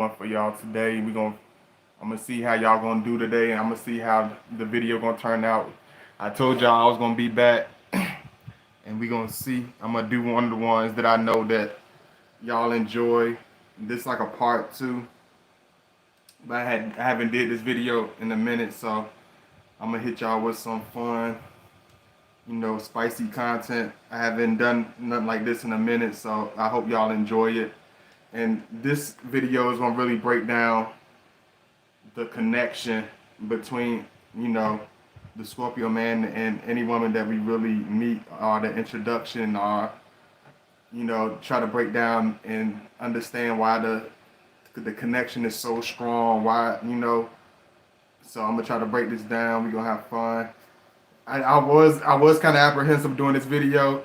one for y'all today. I'm gonna see how y'all gonna do today, and I'm gonna see how the video gonna turn out. I told y'all I was gonna be back, and we gonna see. I'm gonna do one of the ones that I know that y'all enjoy. This like a part two, but I haven't did this video in a minute, so I'm gonna hit y'all with some fun, spicy content. I haven't done nothing like this in a minute, so I hope y'all enjoy it. And this video is gonna really break down the connection between, you know, the Scorpio man and any woman that we really meet, or the introduction, or try to break down and understand why the connection is so strong. Why. So I'm gonna try to break this down. We're gonna have fun. I was kind of apprehensive doing this video,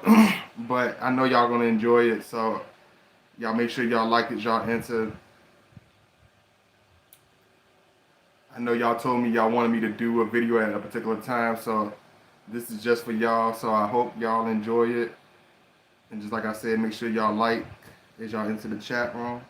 but I know y'all gonna enjoy it. So y'all make sure y'all like it, y'all into. I know y'all told me y'all wanted me to do a video at a particular time, so this is just for y'all. So I hope y'all enjoy it. And just like I said, make sure y'all like as y'all into the chat room.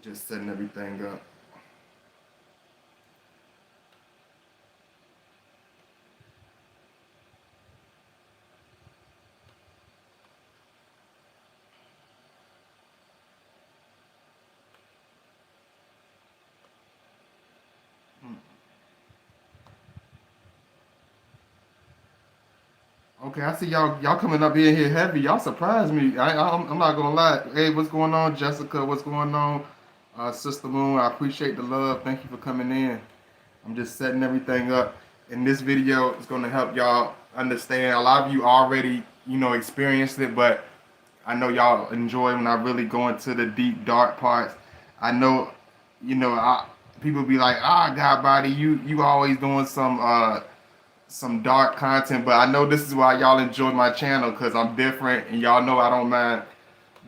Just setting everything up. Okay, I see y'all coming up in here heavy. Y'all surprised me. I'm not gonna lie. Hey, what's going on, Jessica? What's going on, Sister Moon? I appreciate the love. Thank you for coming in. I'm just setting everything up. And this video is gonna help y'all understand. A lot of you already, experienced it, but I know y'all enjoy when I really go into the deep, dark parts. I know, people be like, God, body, you always doing some dark content, but I know this is why y'all enjoy my channel, because I'm different, and y'all know I don't mind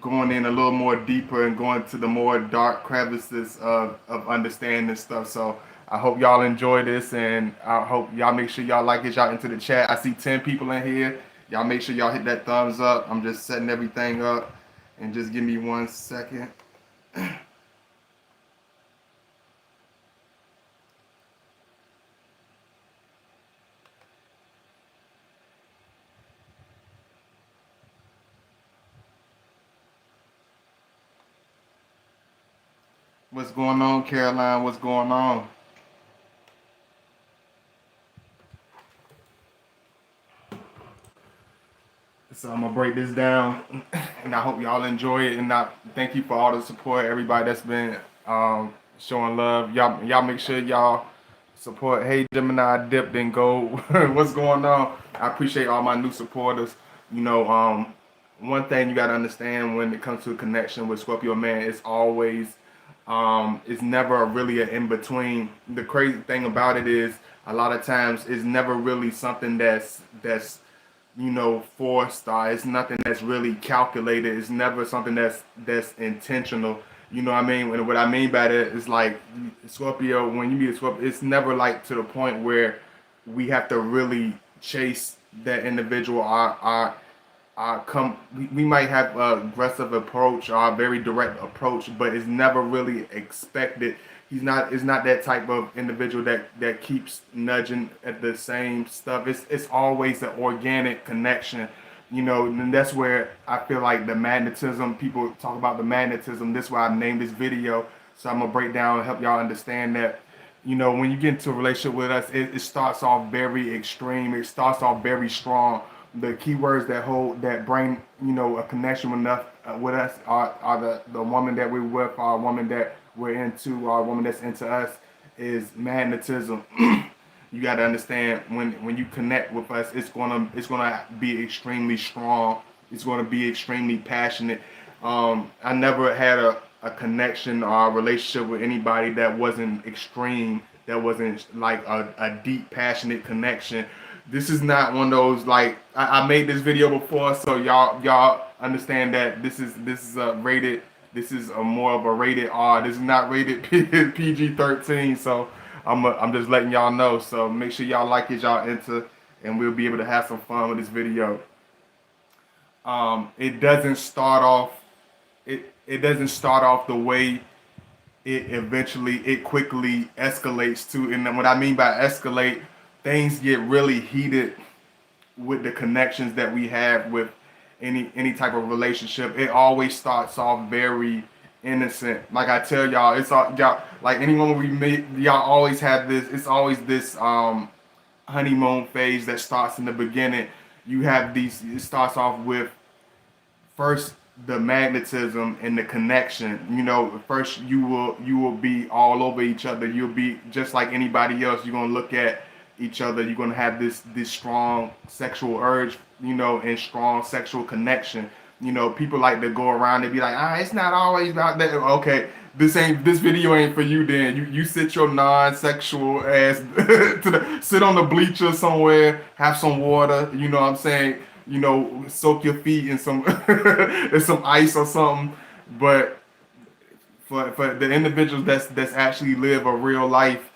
going in a little more deeper and going to the more dark crevices of understanding stuff. So I hope y'all enjoy this, and I hope y'all make sure y'all like it, y'all into the chat. I see 10 people in here. Y'all make sure y'all hit that thumbs up. I'm just setting everything up, and just give me 1 second. What's going on, Caroline? What's going on? So I'm gonna break this down, and I hope y'all enjoy it. And I thank you for all the support, everybody that's been showing love. Y'all make sure y'all support. Hey Gemini, dipped in gold. What's going on? I appreciate all my new supporters. One thing you gotta understand when it comes to a connection with Scorpio man, it's never really an in between. The crazy thing about it is a lot of times it's never really something that's forced. It's nothing that's really calculated. It's never something that's intentional. You know what I mean? And what I mean by that is like Scorpio, when you meet a Scorpio, it's never like to the point where we have to really chase that individual. We might have an aggressive approach or a very direct approach, but it's never really expected. He's not is not that type of individual that keeps nudging at the same stuff. It's always an organic connection, and that's where I feel like the magnetism. People talk about the magnetism. This is why I named this video. So I'm gonna break down and help y'all understand that. When you get into a relationship with us, it starts off very extreme. It starts off very strong. The keywords that bring a connection with us are the woman that we're with, our woman that we're into, our woman that's into us, is magnetism. You got to understand when you connect with us, it's gonna be extremely strong. It's gonna be extremely passionate. I never had a connection or a relationship with anybody that wasn't extreme, that wasn't like a deep, passionate connection. This is not one of those like I made this video before, so y'all understand that this is rated This is a more of a rated R. This is not rated PG-13. So I'm just letting y'all know. So make sure y'all like it, y'all into, and we'll be able to have some fun with this video. It doesn't start off. It doesn't start off the way it quickly escalates to. And what I mean by escalate, things get really heated with the connections that we have with any type of relationship. It always starts off very innocent. Like I tell y'all, it's all y'all, like anyone we meet, y'all always have this. It's always this honeymoon phase that starts in the beginning. You have these. It starts off with first the magnetism and the connection. You know, first you will be all over each other. You'll be just like anybody else. You're gonna look at each other. You're gonna have this strong sexual urge, you know, and strong sexual connection. You know, people like to go around and be like, it's not always about that. Okay, this video ain't for you. Then you sit your non-sexual ass sit on the bleacher somewhere, have some water. You know what I'm saying? You know, soak your feet in some in some ice or something. But for the individuals that's actually live a real life,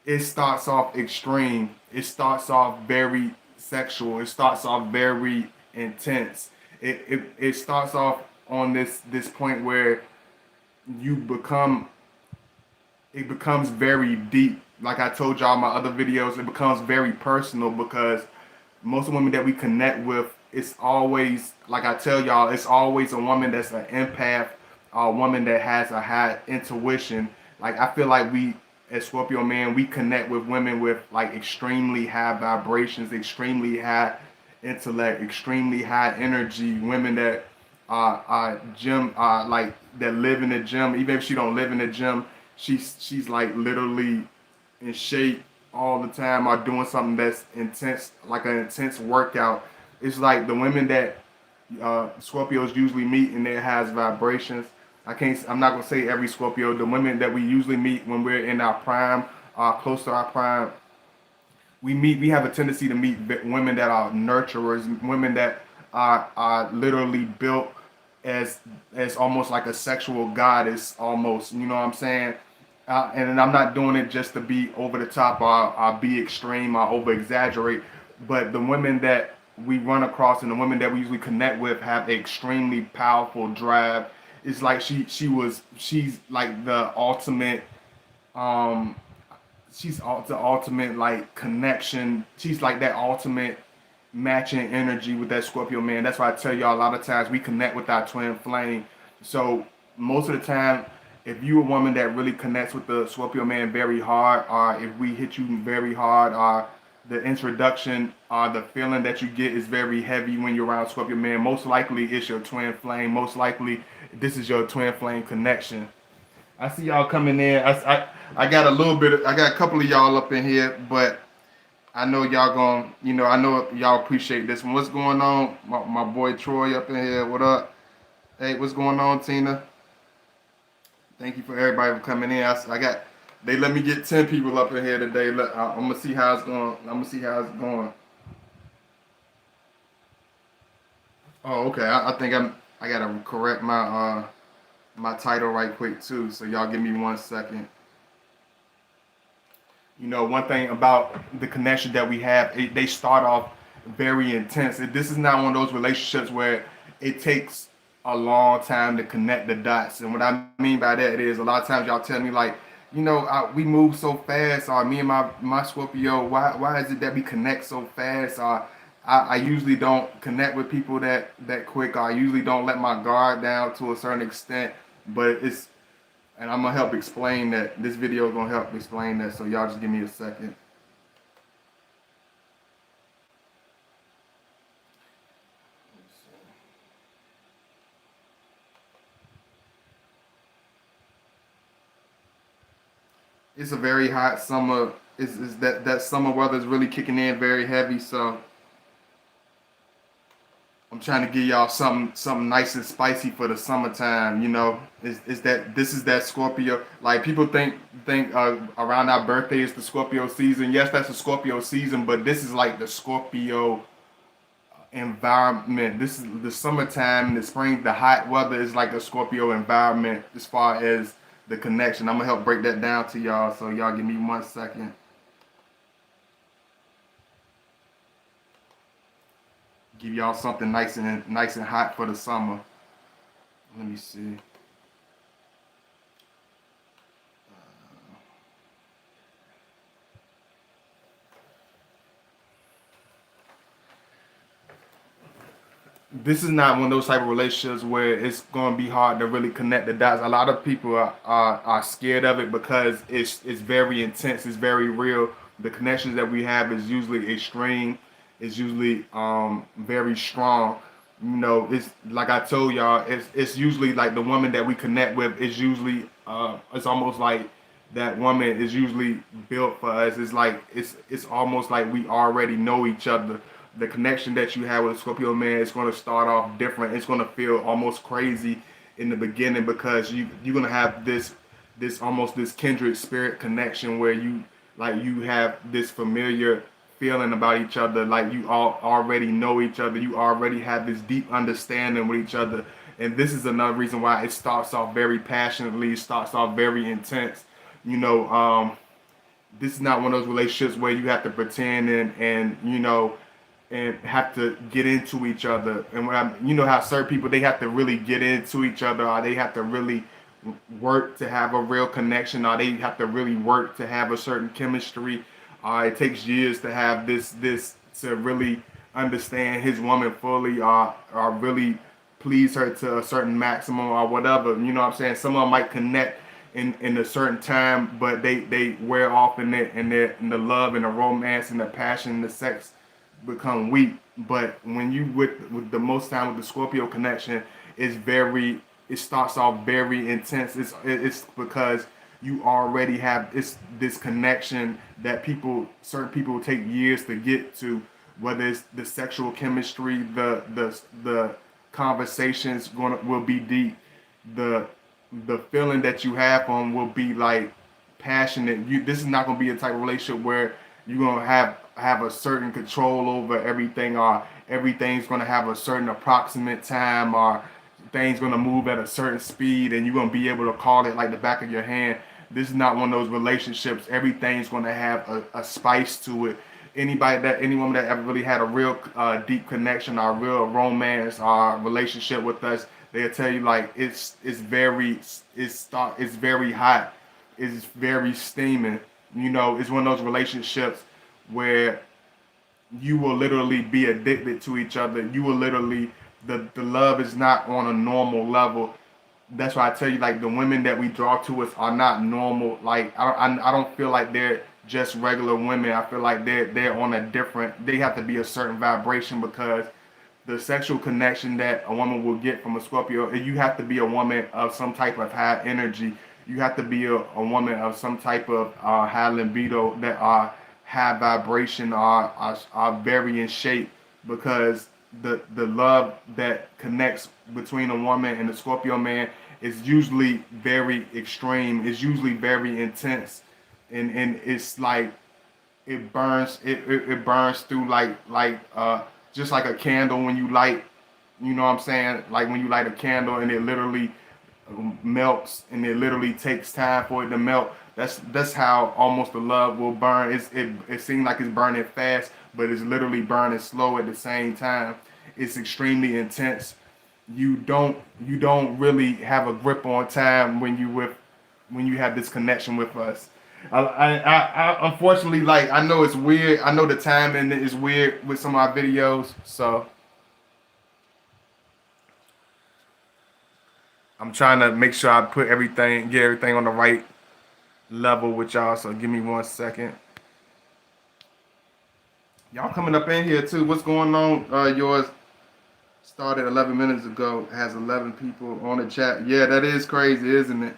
it starts off extreme. It starts off very sexual. It starts off very intense. It starts off on this point where you become it becomes very deep. Like I told y'all in my other videos, it becomes very personal because most of the women that we connect with, it's always, like I tell y'all, it's always a woman that's an empath, a woman that has a high intuition. Like I feel like we, as Scorpio man, we connect with women with like extremely high vibrations, extremely high intellect, extremely high energy. Women that are gym, like that live in the gym. Even if she don't live in the gym, she's like literally in shape all the time, are doing something that's intense, like an intense workout. It's like the women that Scorpios usually meet and it has vibrations. I'm not gonna say every Scorpio. The women that we usually meet when we're in our prime, close to our prime, we have a tendency to meet women that are nurturers, women that are literally built as almost like a sexual goddess, almost. You know what I'm saying? And I'm not doing it just to be over the top or be extreme or over exaggerate, but the women that we run across and the women that we usually connect with have extremely powerful drive. It's like she's like the ultimate she's the ultimate like connection. She's like that ultimate matching energy with that Scorpio man. That's why I tell y'all a lot of times we connect with our twin flame. So most of the time, if you a woman that really connects with the Scorpio man very hard, or if we hit you very hard, or the introduction, or the feeling that you get is very heavy when you're around Scorpio man, most likely it's your twin flame. Most likely this is your twin flame connection. I see y'all coming in. I got a little bit. I got a couple of y'all up in here, but I know y'all gonna, I know y'all appreciate this one. What's going on? My boy Troy up in here. What up? Hey, what's going on, Tina? Thank you for everybody for coming in. They let me get 10 people up in here today. I'm gonna see how it's going. Oh, okay. I think I gotta correct my title right quick too. So y'all give me 1 second. One thing about the connection that we have, they start off very intense. This is not one of those relationships where it takes a long time to connect the dots. And what I mean by that is a lot of times y'all tell me like, we move so fast, or me and my Scorpio, why is it that we connect so fast? Or I usually don't connect with people that quick. Or I usually don't let my guard down to a certain extent. But and I'm gonna help explain that. This video is gonna help explain that. So y'all just give me a second. It's a very hot summer. Is that summer weather is really kicking in very heavy. So I'm trying to give y'all something nice and spicy for the summertime. Is that Scorpio? Like people think around our birthday is the Scorpio season. Yes, that's the Scorpio season, but this is like the Scorpio environment. This is the summertime, the spring, the hot weather is like a Scorpio environment as far as the connection. I'm gonna help break that down to y'all. So y'all give me 1 second. Give y'all something nice and hot for the summer. Let me see. This is not one of those type of relationships where it's going to be hard to really connect the dots. A lot of people are scared of it because it's very intense. It's very real. The connections that we have is usually extreme. It's usually very strong. You know, it's like I told y'all. It's usually like the woman that we connect with is usually it's almost like that woman is usually built for us. It's like it's almost like we already know each other. The connection that you have with a Scorpio man is going to start off different. It's going to feel almost crazy in the beginning because you're going to have this almost this kindred spirit connection where you have this familiar feeling about each other, like you all already know each other. You already have this deep understanding with each other. And this is another reason why it starts off very passionately, it starts off very intense. You know, this is not one of those relationships where you have to pretend and you know and have to get into each other. And when you know how certain people they have to really get into each other, or they have to really work to have a real connection, or they have to really work to have a certain chemistry. It takes years to have this to really understand his woman fully, or really please her to a certain maximum or whatever. You know what I'm saying? Some of them might connect in a certain time, but they wear off in the love and the romance and the passion and the sex become weak. But when you with the most time with the Scorpio connection, it starts off very intense. It's because you already have this connection that certain people take years to get to, whether it's the sexual chemistry, the conversations will be deep, the the feeling that you have on will be like passionate. This is not gonna be a type of relationship where you're gonna have a certain control over everything, or everything's gonna have a certain approximate time, or things gonna move at a certain speed, and you're gonna be able to call it like the back of your hand. This is not one of those relationships. Everything's gonna have a spice to it. Any woman that ever really had a real deep connection or real romance or relationship with us, they'll tell you like it's very hot, it's very steaming. You know, it's one of those relationships where you will literally be addicted to each other. You will literally the love is not on a normal level. That's why I tell you, like, the women that we draw to us are not normal. Like, I don't feel like they're just regular women. I feel like they're on a different. They have to be a certain vibration because the sexual connection that a woman will get from a Scorpio, you have to be a woman of some type of high energy. You have to be a woman of some type of high libido that are high vibration, are very in shape, because the love that connects between a woman and a Scorpio man is usually very extreme. It's usually very intense, and it's like it burns through like just like a candle when you light. You know what I'm saying? Like when you light a candle and it literally melts, and it literally takes time for it to melt. That's how almost the love will burn. It seems like it's burning fast, but it's literally burning slow at the same time. It's extremely intense. You don't really have a grip on time when you have this connection with us. I unfortunately, like, I know it's weird. I know the timing is weird with some of our videos, so I'm trying to make sure I get everything on the right level with y'all. So give me 1 second. Y'all coming up in here too. What's going on? Yours started 11 minutes ago. It has 11 people on the chat. Yeah, that is crazy, isn't it?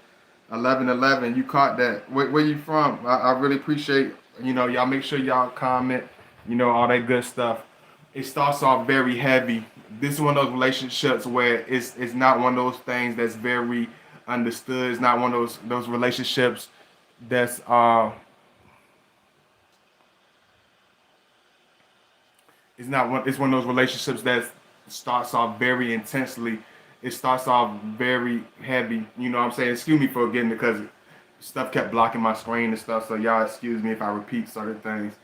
11:11. You caught that. Where you from? I really appreciate. Y'all make sure y'all comment. All that good stuff. It starts off very heavy. This is one of those relationships where it's not one of those things that's very understood. It's not one of those relationships that's it's one of those relationships that starts off very intensely. It starts off very heavy. You know what I'm saying? Excuse me for getting, because stuff kept blocking my screen and stuff. So y'all excuse me if I repeat certain things.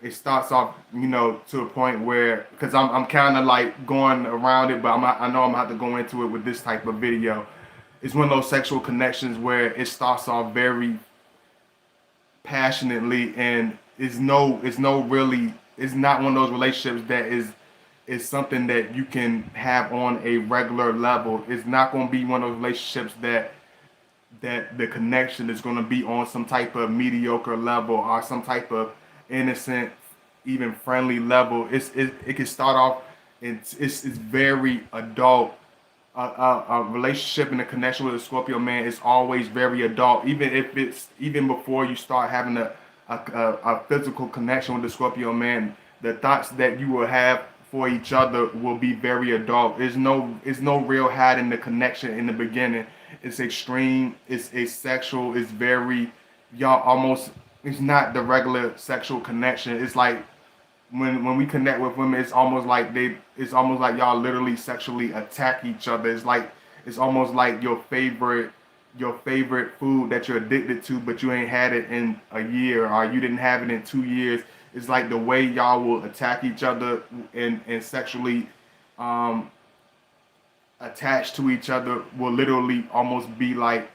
It starts off, to a point where, because I'm kind of like going around it, but I know I'm gonna have to go into it with this type of video. It's one of those sexual connections where it starts off very passionately, and it's not one of those relationships that is something that you can have on a regular level. It's not going to be one of those relationships that the connection is going to be on some type of mediocre level or some type of innocent, even friendly level. It can start off, it's very adult. A relationship and a connection with a Scorpio man is always very adult. Even if it's even before you start having a physical connection with the Scorpio man, the thoughts that you will have for each other will be very adult. There's no real hiding the connection in the beginning. It's extreme. It's asexual. It's very, y'all almost. It's not the regular sexual connection. It's like when we connect with women, it's almost like y'all literally sexually attack each other. It's almost like your favorite food that you're addicted to, but you ain't had it in a year, or you didn't have it in 2 years. It's like the way y'all will attack each other and sexually um, attached to each other will literally almost be like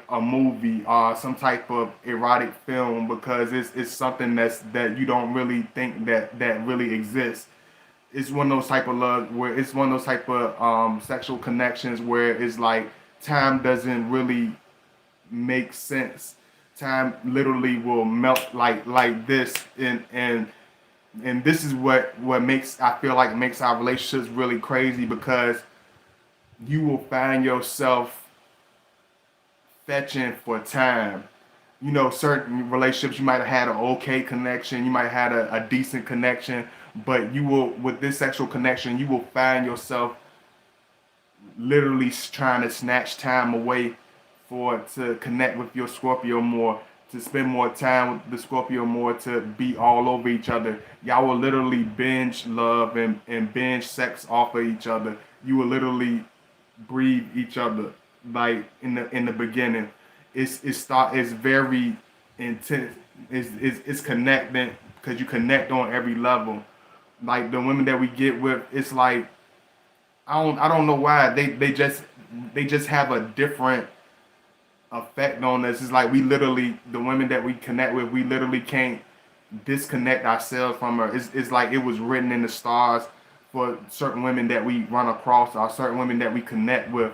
a movie or some type of erotic film, because it's something that you don't really think that really exists. It's one of those type of love where it's one of those type of sexual connections where it's like time doesn't really make sense. Time literally will melt like this, and this is what makes, I feel like, makes our relationships really crazy, because you will find yourself fetching for time. Certain relationships you might have had an okay connection, you might have had a decent connection, but you will, with this sexual connection, you will find yourself literally trying to snatch time away to connect with your Scorpio more, to spend more time with the Scorpio more, to be all over each other. Y'all will literally binge love and binge sex off of each other. You will literally breathe each other, like in the beginning. It's very intense. It's connecting, because you connect on every level. Like the women that we get with, it's like I don't know why they just have a different effect on us. It's like we literally, the women that we connect with, we literally can't disconnect ourselves from her. It's like it was written in the stars for certain women that we run across, or certain women that we connect with.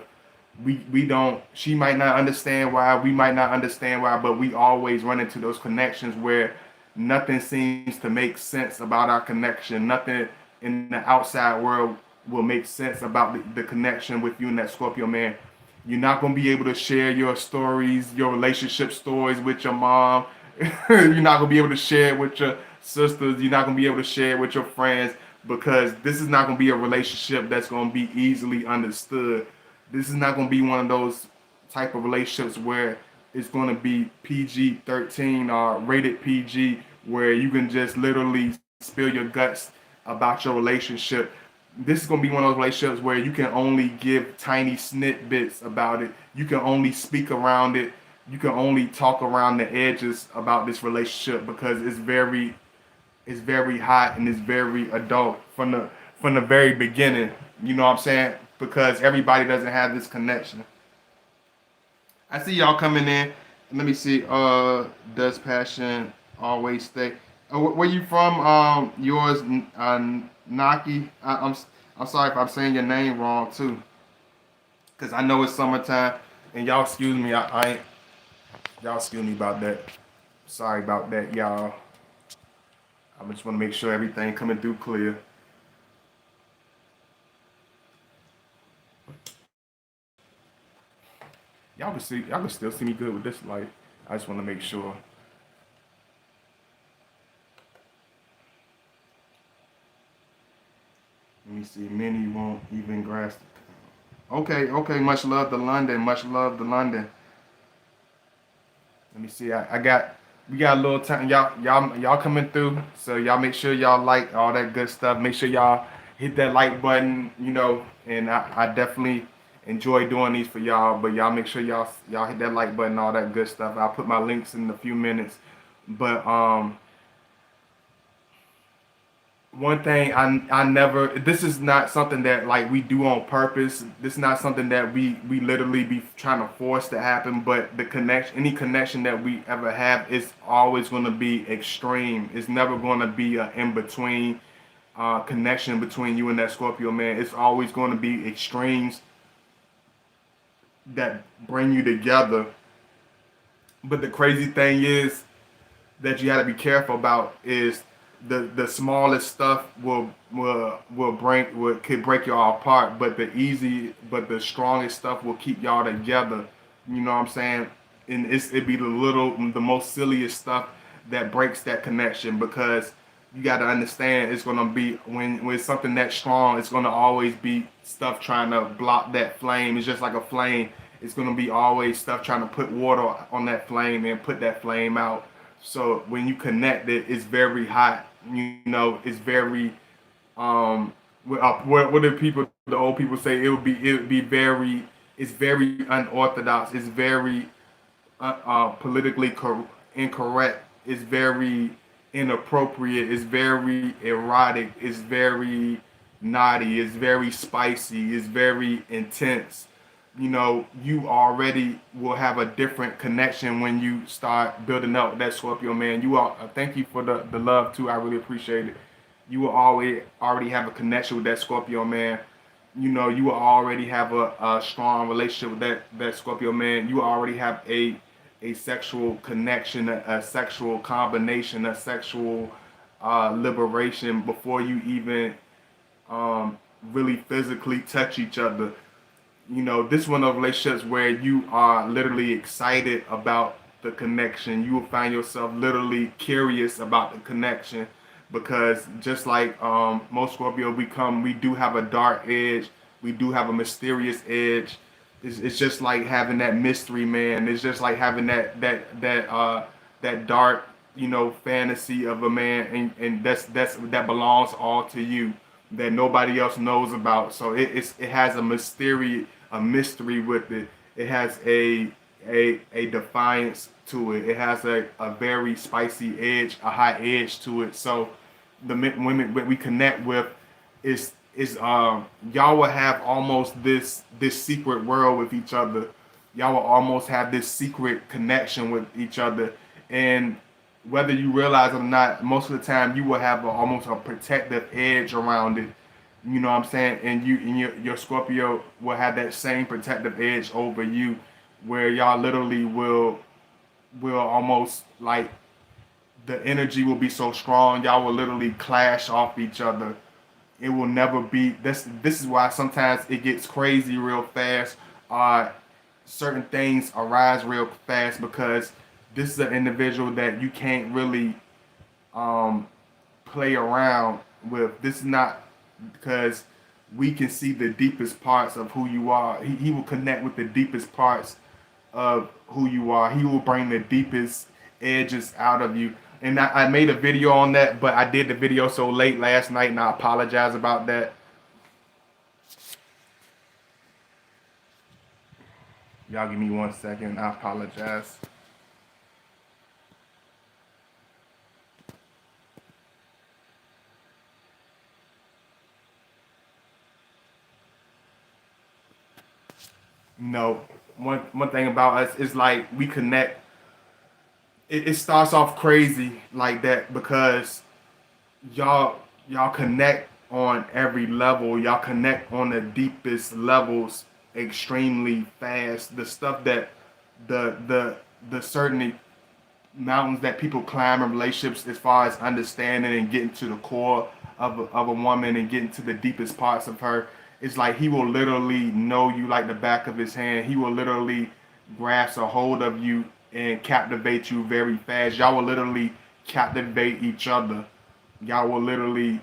We don't, she might not understand why, we might not understand why, but we always run into those connections where nothing seems to make sense about our connection. Nothing in the outside world will make sense about the connection with you and that Scorpio man. You're not going to be able to share your stories, your relationship stories with your mom. You're not going to be able to share it with your sisters. You're not going to be able to share it with your friends, because this is not going to be a relationship that's going to be easily understood. This is not going to be one of those type of relationships where it's going to be PG-13 or rated PG, where you can just literally spill your guts about your relationship. This is going to be one of those relationships where you can only give tiny snippets about it. You can only speak around it. You can only talk around the edges about this relationship, because it's very hot and it's very adult from the very beginning. You know what I'm saying? Because everybody doesn't have this connection. I see y'all coming in. Let me see. Does passion always stay? Where you from? Yours, Naki. I'm sorry if I'm saying your name wrong too, cause I know it's summertime, and y'all excuse me. I ain't. Y'all excuse me about that. Sorry about that, y'all. I just want to make sure everything coming through clear. Y'all can still see me good with this light. I just want to make sure. Let me see. Many won't even grasp. Okay, okay. Much love to London. Much love to London. Let me see. I got We got a little time. Y'all coming through. So y'all make sure y'all like all that good stuff. Make sure y'all hit that like button. And I definitely enjoy doing these for y'all. But y'all make sure y'all hit that like button, all that good stuff. I'll put my links in a few minutes. But one thing I never, this is not something that like we do on purpose. This is not something that we literally be trying to force to happen, but the connection, any connection that we ever have is always going to be extreme. It's never going to be a in between connection between you and that Scorpio man. It's always going to be extremes that bring you together. But the crazy thing is that you got to be careful about is the smallest stuff will break could break y'all apart, but the strongest stuff will keep y'all together. You know what I'm saying? And it'd be the most silliest stuff that breaks that connection, because you got to understand it's gonna be when it's something that strong, it's gonna always be stuff trying to block that flame. It's just like a flame. It's gonna be always stuff trying to put water on that flame and put that flame out. So when you connect it, it's very hot. It's very what do the old people say? It would be very. It's very unorthodox. It's very politically incorrect. It's very inappropriate. It's very erotic. It's very naughty. It's very spicy. It's very intense. You already will have a different connection when you start building up that Scorpio man. You all, thank you for the love too. I really appreciate it. You will already have a connection with that Scorpio man. You will already have a strong relationship with that Scorpio man. You already have a sexual connection, a sexual combination, a sexual liberation before you even really physically touch each other. This is one of those relationships where you are literally excited about the connection. You will find yourself literally curious about the connection, because just like most Scorpio, we do have a dark edge. We do have a mysterious edge. It's just like having that mystery, man. It's just like having that dark, fantasy of a man, and that belongs all to you, that nobody else knows about. So it has a mystery with it. It has a defiance to it. It has a very spicy edge, a high edge to it. So the women that we connect with is y'all will have almost this secret world with each other. Y'all will almost have this secret connection with each other, and whether you realize it or not, most of the time you will have almost a protective edge around it. You know what I'm saying? And your Scorpio will have that same protective edge over you, where y'all literally will almost like the energy will be so strong, y'all will literally clash off each other. It will never be this is why sometimes it gets crazy real fast. Certain things arise real fast, because this is an individual that you can't really um play around with. This is not, because we can see the deepest parts of who you are. He will connect with the deepest parts of who you are. He will bring the deepest edges out of you. And I made a video on that, but I did the video so late last night, and I apologize about that. Y'all give me 1 second. I apologize. One thing about us is like we connect. It starts off crazy like that, because y'all connect on every level. Y'all connect on the deepest levels extremely fast. The stuff that the certain mountains that people climb in relationships, as far as understanding and getting to the core of a woman and getting to the deepest parts of her. It's like he will literally know you like the back of his hand. He will literally grasp a hold of you and captivate you very fast. Y'all will literally captivate each other. Y'all will literally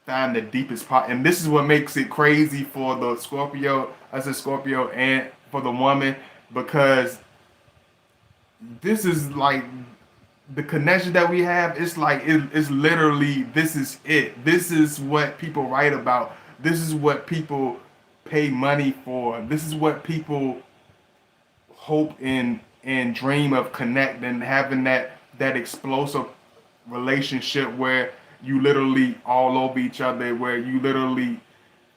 find the deepest part. And this is what makes it crazy for the Scorpio, as a Scorpio, and for the woman, because this is like the connection that we have, it's like it's literally, this is it. This is what people write about. This is what people pay money for. This is what people hope and dream of connecting, having that explosive relationship where you literally all over each other, where you literally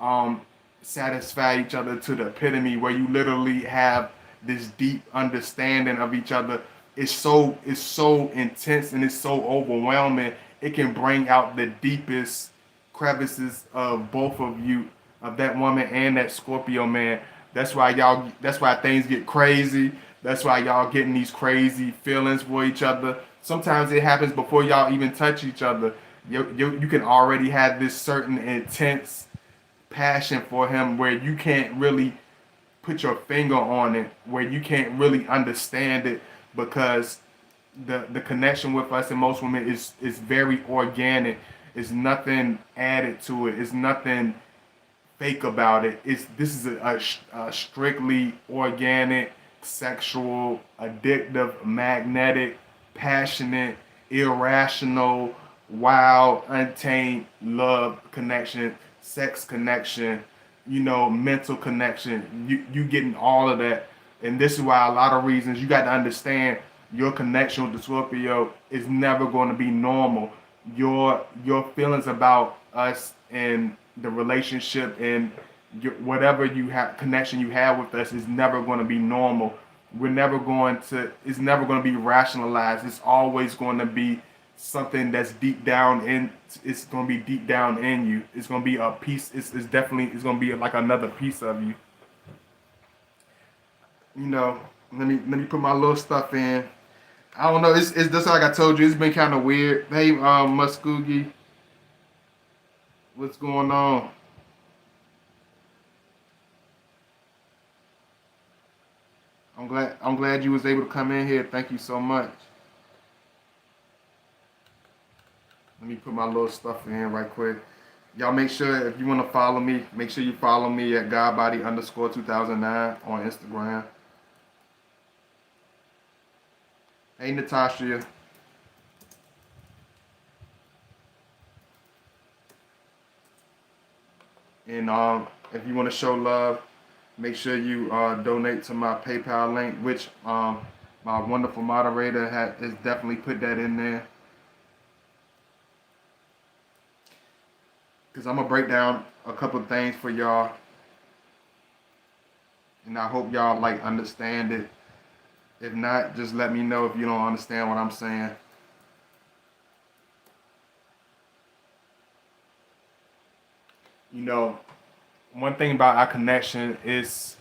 um, satisfy each other to the epitome, where you literally have this deep understanding of each other. It's so intense and it's so overwhelming. It can bring out the deepest crevices of both of you, of that woman and that Scorpio man. That's why y'all. That's why things get crazy. That's why y'all getting these crazy feelings for each other. Sometimes it happens before y'all even touch each other. You can already have this certain intense passion for him where you can't really put your finger on it, where you can't really understand it, because the connection with us and most women is very organic. It's nothing added to it. It's nothing fake about it. This is a strictly organic, sexual, addictive, magnetic, passionate, irrational, wild, untamed love connection, sex connection, mental connection. You getting all of that, and this is why a lot of reasons you got to understand your connection with the Scorpio is never going to be normal. Your feelings about us and the relationship and whatever you have connection you have with us is never going to be normal. We're never going to. It's never going to be rationalized. It's always going to be something that's deep down in. It's going to be deep down in you. It's going to be a piece. It's definitely. It's going to be like another piece of you. You know. Let me put my little stuff in. I don't know. It's just like I told you. It's been kind of weird. Hey, Muskogee, what's going on? I'm glad you was able to come in here. Thank you so much. Let me put my little stuff in right quick. Y'all make sure if you want to follow me, make sure you follow me at Godbody_2009 on Instagram. Hey Natasha. And if you want to show love, make sure you donate to my PayPal link, which my wonderful moderator has definitely put that in there. Because I'm going to break down a couple of things for y'all. And I hope y'all like understand it. If not, just let me know if you don't understand what I'm saying. One thing about our connection is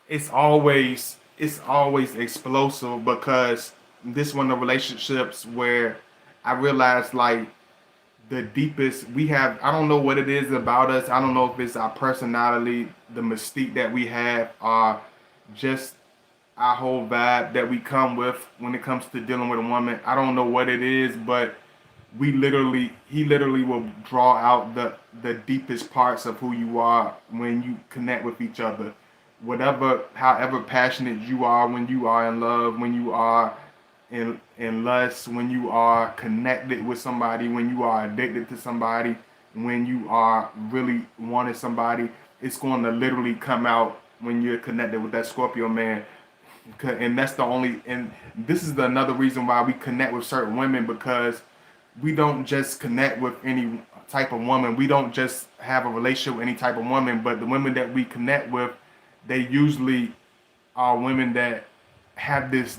it's always explosive, because this one of the relationships where I realized like the deepest we have. I don't know what it is about us. I don't know if it's our personality, the mystique that we have, or just our whole vibe that we come with when it comes to dealing with a woman. I don't know what it is, but he literally will draw out the deepest parts of who you are when you connect with each other. Whatever, however passionate you are when you are in love, when you are in lust, when you are connected with somebody, when you are addicted to somebody, when you are really wanting somebody, it's going to literally come out when you're connected with that Scorpio man. And that's the only, and this is another reason why we connect with certain women, because we don't just connect with any type of woman. We don't just have a relationship with any type of woman, but the women that we connect with, they usually are women that have this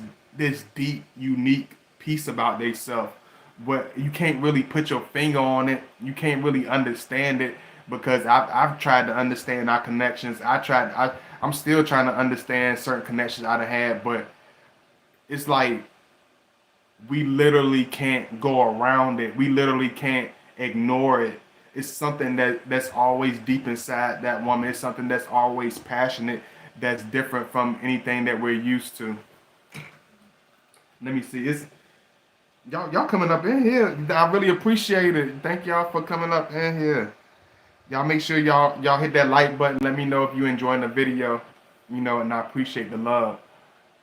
deep, unique piece about themselves. But you can't really put your finger on it. You can't really understand it, because I've tried to understand our connections. I'm still trying to understand certain connections I've had, but it's like we literally can't go around it. We literally can't ignore it. It's something that's always deep inside that woman. It's something that's always passionate, that's different from anything that we're used to. Let me see. It's y'all coming up in here. I really appreciate it. Thank y'all for coming up in here. Y'all make sure y'all hit that like button. Let me know if you enjoying the video. And I appreciate the love.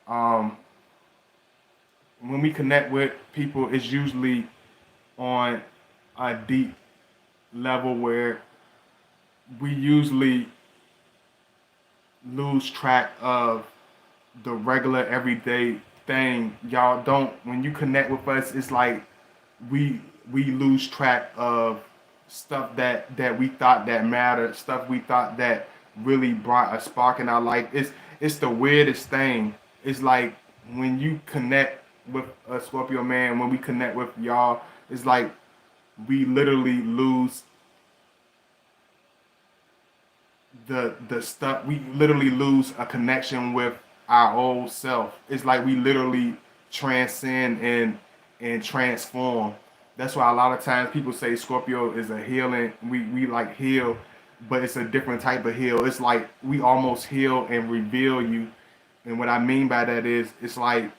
Um, when we connect with people, it's usually on a deep level where we usually lose track of the regular everyday thing. Y'all don't, when you connect with us, it's like we we lose track of stuff that we thought that mattered, stuff we thought that really brought a spark in our life. It's the weirdest thing. It's like when you connect with a Scorpio man, when we connect with y'all, it's like we literally lose the stuff. We literally lose a connection with our old self. It's like we literally transcend and transform. That's why a lot of times people say Scorpio is a healing. We like heal, but it's a different type of heal. It's like we almost heal and reveal you. And what I mean by that is it's like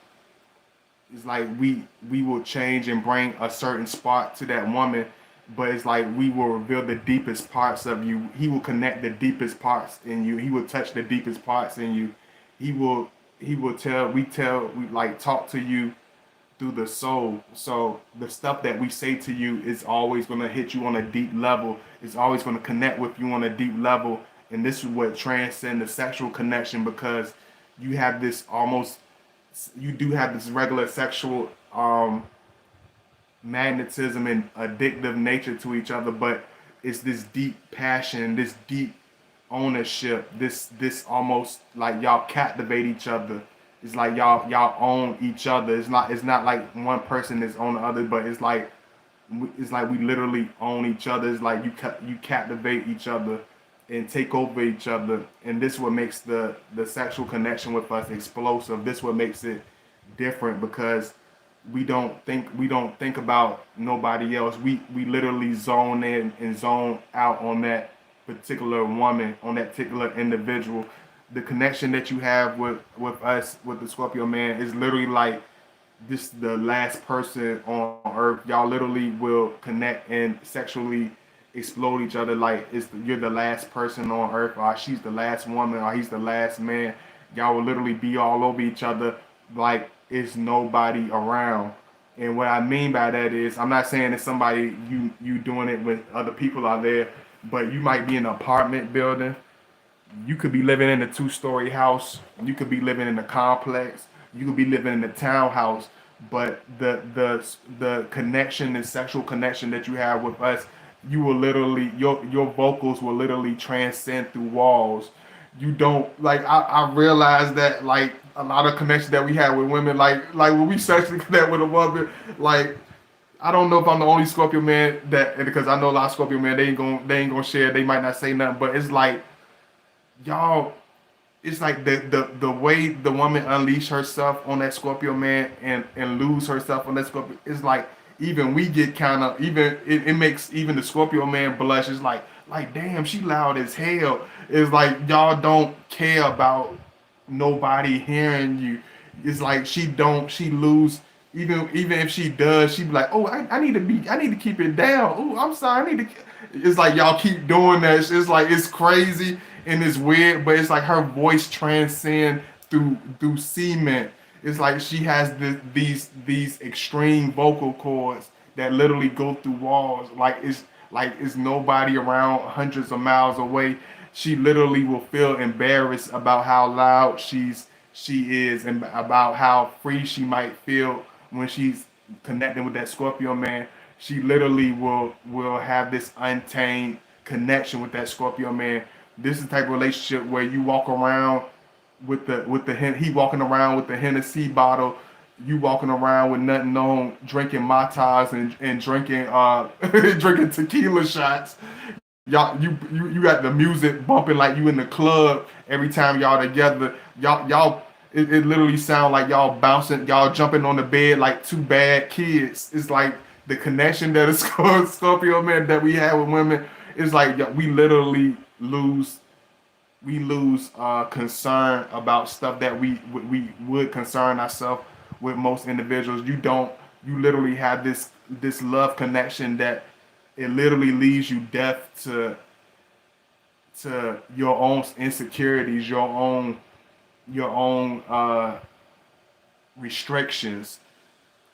we will change and bring a certain spot to that woman, but it's like we will reveal the deepest parts of you. He will connect the deepest parts in you. He will touch the deepest parts in you. He will we like talk to you through the soul. So the stuff that we say to you is always going to hit you on a deep level. It's always going to connect with you on a deep level. And this is what transcends the sexual connection, because you have this almost you do have this regular sexual magnetism and addictive nature to each other, but it's this deep passion, this deep ownership, this almost like y'all captivate each other. It's like y'all own each other. It's not like one person is on the other, but it's like we literally own each other. It's like you captivate each other and take over each other, and this what makes the sexual connection with us explosive. This what makes it different, because we don't think about nobody else. We literally zone in and zone out on that particular woman, on that particular individual. The connection that you have with us, with the Scorpio man, is literally like this the last person on earth. Y'all literally will connect and sexually explode each other like you're the last person on earth, or she's the last woman, or he's the last man. Y'all will literally be all over each other like it's nobody around. And what I mean by that is, I'm not saying it's somebody you doing it with other people out there, but you might be in an apartment building. You could be living in a two-story house. You could be living in a complex. You could be living in a townhouse. But the connection, the sexual connection that you have with us, you will literally your vocals will literally transcend through walls. You don't like. I realize that like a lot of connection that we have with women, like when we sexually connect with a woman, like I don't know if I'm the only Scorpio man that, because I know a lot of Scorpio man, they ain't gonna share. They might not say nothing, but it's like y'all, it's like the way the woman unleash herself on that Scorpio man and lose herself on that Scorpio. It's like even we get kind of even it makes even the Scorpio man blush. It's like damn, she loud as hell. It's like y'all don't care about nobody hearing you. It's like she lose. Even if she does, she be like, oh, I need to keep it down. Oh, I'm sorry, I need to. It's like y'all keep doing that. It's like it's crazy and it's weird, but it's like her voice transcend through cement. It's like she has these extreme vocal cords that literally go through walls. Like it's nobody around hundreds of miles away. She literally will feel embarrassed about how loud she is, and about how free she might feel when she's connecting with that Scorpio man. She literally will have this untamed connection with that Scorpio man. This is the type of relationship where you walk around he walking around with the Hennessy bottle, you walking around with nothing on, drinking matas and drinking drinking tequila shots. You got the music bumping like you in the club every time y'all together. Y'all it literally sound like y'all bouncing, y'all jumping on the bed like two bad kids. It's like the connection that a Scorpio man that we have with women is like we literally lose concern about stuff that we would concern ourselves with most individuals. You literally have this love connection that it literally leaves you deaf to your own insecurities, your own restrictions.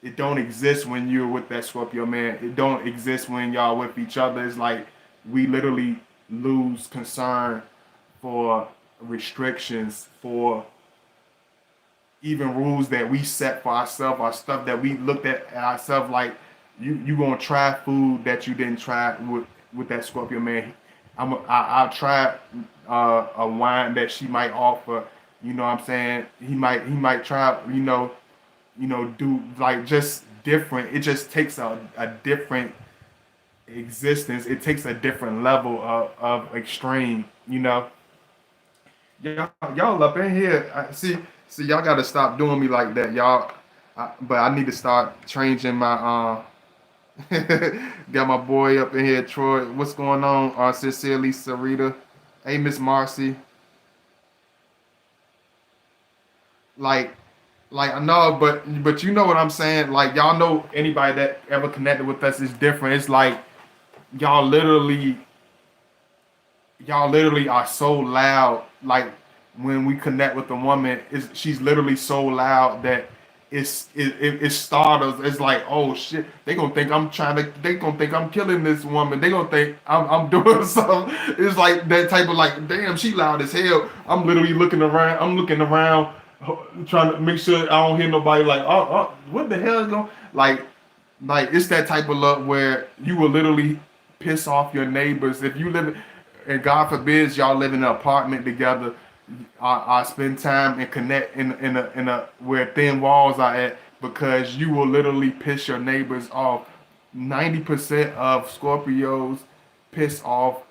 It don't exist when you're with that Scorpio man. It don't exist when y'all with each other. It's like we literally lose concern for restrictions, for even rules that we set for ourselves, or stuff that we looked at ourselves like you gonna try food that you didn't try with that Scorpio man. I'll try a wine that she might offer. You know what I'm saying? He might try. Do like just different. It just takes a different existence. It takes a different level of extreme. Y'all up in here. See, y'all got to stop doing me like that, y'all. But I need to start changing my. Got my boy up in here, Troy. What's going on? Sincerely, Sarita. Hey, Miss Marcy. Like, I know, but you know what I'm saying. Like, y'all know anybody that ever connected with us is different. It's like y'all literally y'all literally are so loud. Like when we connect with a woman, she's literally so loud that it startles. It's like, oh shit, they gonna think I'm killing this woman. They gonna think I'm doing something. It's like that type of like, damn, she loud as hell. I'm literally looking around. I'm looking around, trying to make sure I don't hear nobody like, what the hell is going? Like it's that type of love where you will literally piss off your neighbors if you live, and God forbid y'all live in an apartment together. I spend time and connect in a where thin walls are at, because you will literally piss your neighbors off. 90% of Scorpios piss off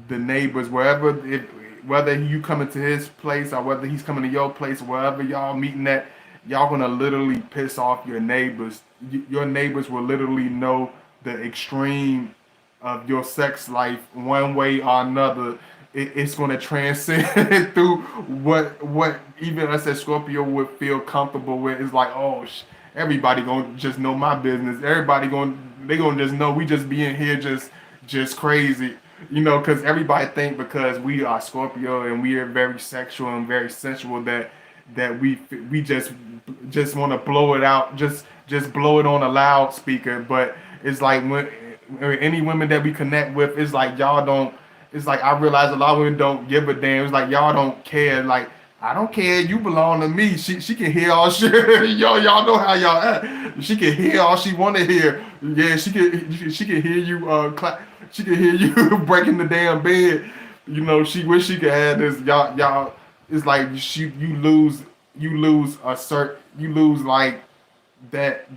the neighbors whether you coming to his place or whether he's coming to your place, wherever y'all meeting at, y'all gonna literally piss off your neighbors. Your neighbors will literally know the extreme of your sex life one way or another. It's gonna transcend through what even us as Scorpio would feel comfortable with. It's like, oh, everybody gonna just know my business. They gonna just know we just being here just crazy. Because everybody think because we are Scorpio and we are very sexual and very sensual that we just want to blow it out, just blow it on a loudspeaker. But it's like when any women that we connect with, it's like y'all don't. It's like I realize a lot of women don't give a damn. It's like y'all don't care. Like I don't care. You belong to me. She can hear all shit. Y'all know how y'all act. She can hear all she want to hear. Yeah, she can hear you. She can hear you breaking the damn bed. She wish she could have this. Y'all. It's like you lose like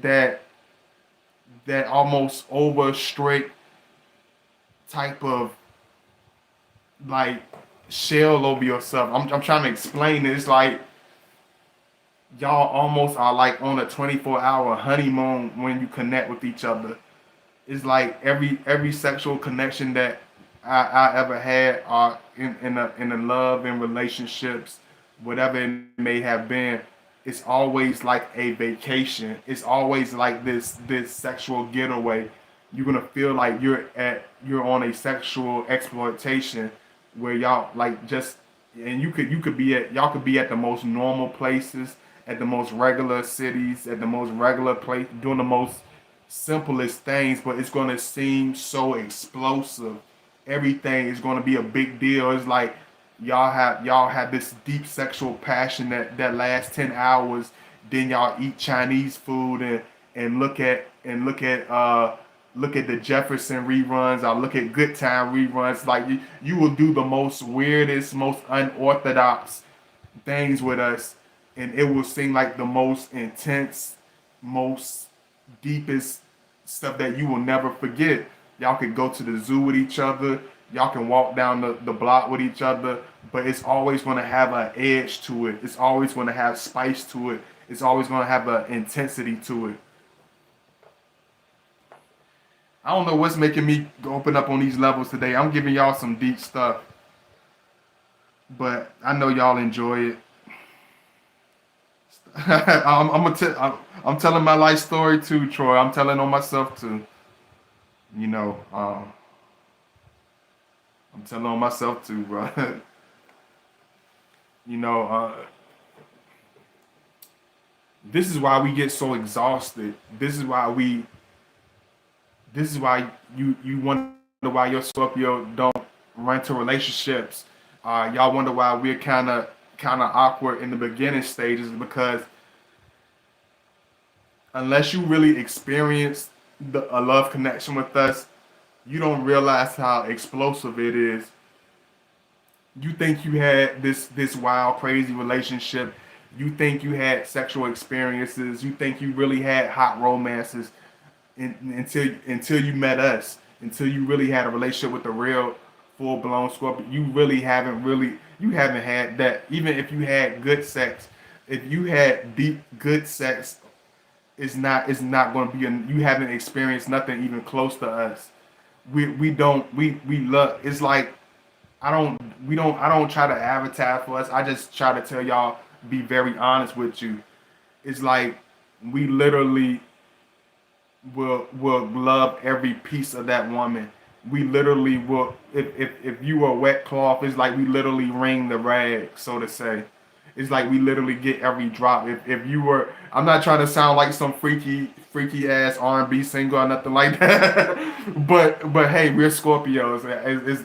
that almost over straight type of like shell over yourself. I'm trying to explain it. It's like y'all almost are like on a 24-hour honeymoon when you connect with each other. It's like every sexual connection that I ever had are in a love and relationships, whatever it may have been. It's always like a vacation. It's always like this sexual getaway. You're gonna feel like you're on a sexual exploitation where y'all like just, and you could be at y'all could be at the most normal places, at the most regular cities, at the most regular place, doing the most simplest things, but it's gonna seem so explosive. Everything is gonna be a big deal. It's like y'all have this deep sexual passion that lasts 10 hours. Then y'all eat Chinese food and look at the Jefferson reruns. I look at Good Time reruns. Like you will do the most weirdest, most unorthodox things with us, and it will seem like the most intense, most deepest stuff that you will never forget. Y'all could go to the zoo with each other. Y'all can walk down the block with each other, but it's always going to have an edge to it. It's always going to have spice to it. It's always going to have an intensity to it. I don't know what's making me open up on these levels today. I'm giving y'all some deep stuff, but I know y'all enjoy it. I'm telling my life story too, Troy. I'm telling on myself too. You know, I'm telling on myself too, bro. you know, uh, This is why we get so exhausted. This is why you wonder why your Scorpio don't run to relationships. Y'all wonder why we're kind of awkward in the beginning stages, because unless you really experience a love connection with us, you don't realize how explosive it is. You think you had this wild, crazy relationship. You think you had sexual experiences. You think you really had hot romances until you met us. Until you really had a relationship with the real full blown Scorpio. You haven't had that. Even if you had good sex, if you had deep good sex, it's not going to be. You haven't experienced nothing even close to us. We love. It's like I don't try to advertise for us. I just try to tell y'all, be very honest with you. It's like we literally will love every piece of that woman. We literally will, if you were a wet cloth, it's like we literally wring the rag, so to say. It's like we literally get every drop. If you were, I'm not trying to sound like some freaky ass R&B singer or nothing like that. but hey, we're Scorpios.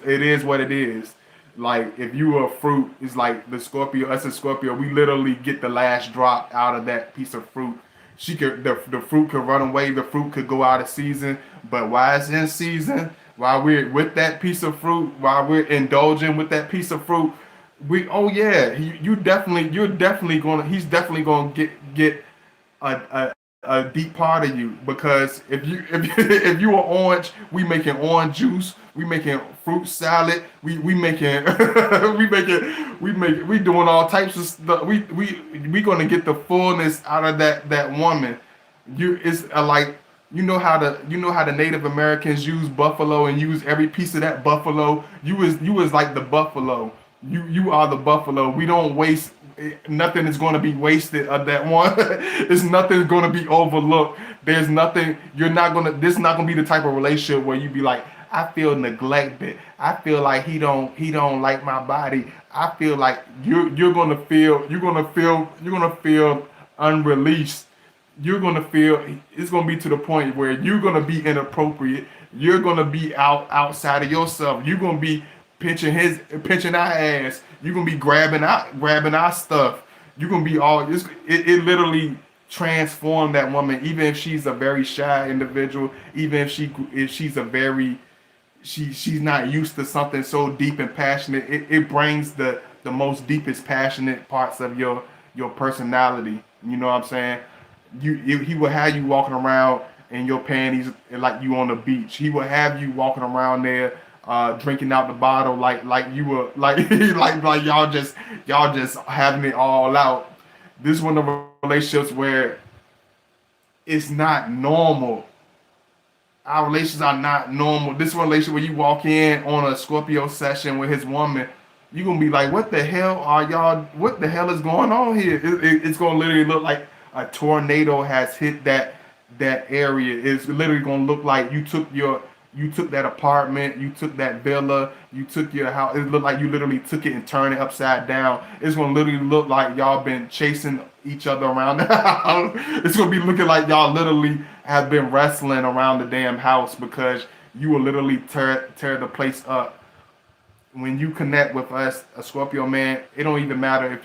It is what it is. Like if you were a fruit, it's like the Scorpio, us as Scorpio, we literally get the last drop out of that piece of fruit. The fruit could run away, the fruit could go out of season, but while it's in season, while we're with that piece of fruit, while we're indulging with that piece of fruit, we oh yeah, you're definitely gonna he's definitely gonna get a deep part of you, because if if you are orange, we making orange juice, we making fruit salad, we making we doing all types of stuff. We gonna get the fullness out of that woman. You it's like you know how the Native Americans use buffalo and use every piece of that buffalo. You was like the buffalo. You are the buffalo. We don't waste. Nothing is going to be wasted of that one. It's nothing going to be overlooked. There's nothing. You're not gonna. This is not gonna be the type of relationship where you be like, I feel neglected. I feel like he don't like my body. I feel like you're gonna feel unreleased. You're gonna feel it's gonna be to the point where you're gonna be inappropriate. You're gonna be outside of yourself. You're gonna be pinching our ass. You're gonna be grabbing our stuff. You're gonna be it literally transformed that woman, even if she's a very shy individual, even if she's a very she's not used to something so deep and passionate. It brings the most deepest passionate parts of your personality. You know what I'm saying? He will have you walking around in your panties like you on the beach. He will have you walking around there drinking out the bottle like you were like like y'all just having it all out. This one of the relationships where it's not normal. Our relations are not normal. This relationship where you walk in on a Scorpio session with his woman, you're gonna be like, what the hell are y'all? What the hell is going on here? It's gonna literally look like a tornado has hit that area. It's literally gonna look like you took that apartment, you took that villa, you took your house. It looked like you literally took it and turned it upside down. It's gonna literally look like y'all been chasing each other around the house. It's gonna be looking like y'all literally have been wrestling around the damn house, because you will literally tear the place up. When you connect with us, a Scorpio man, it don't even matter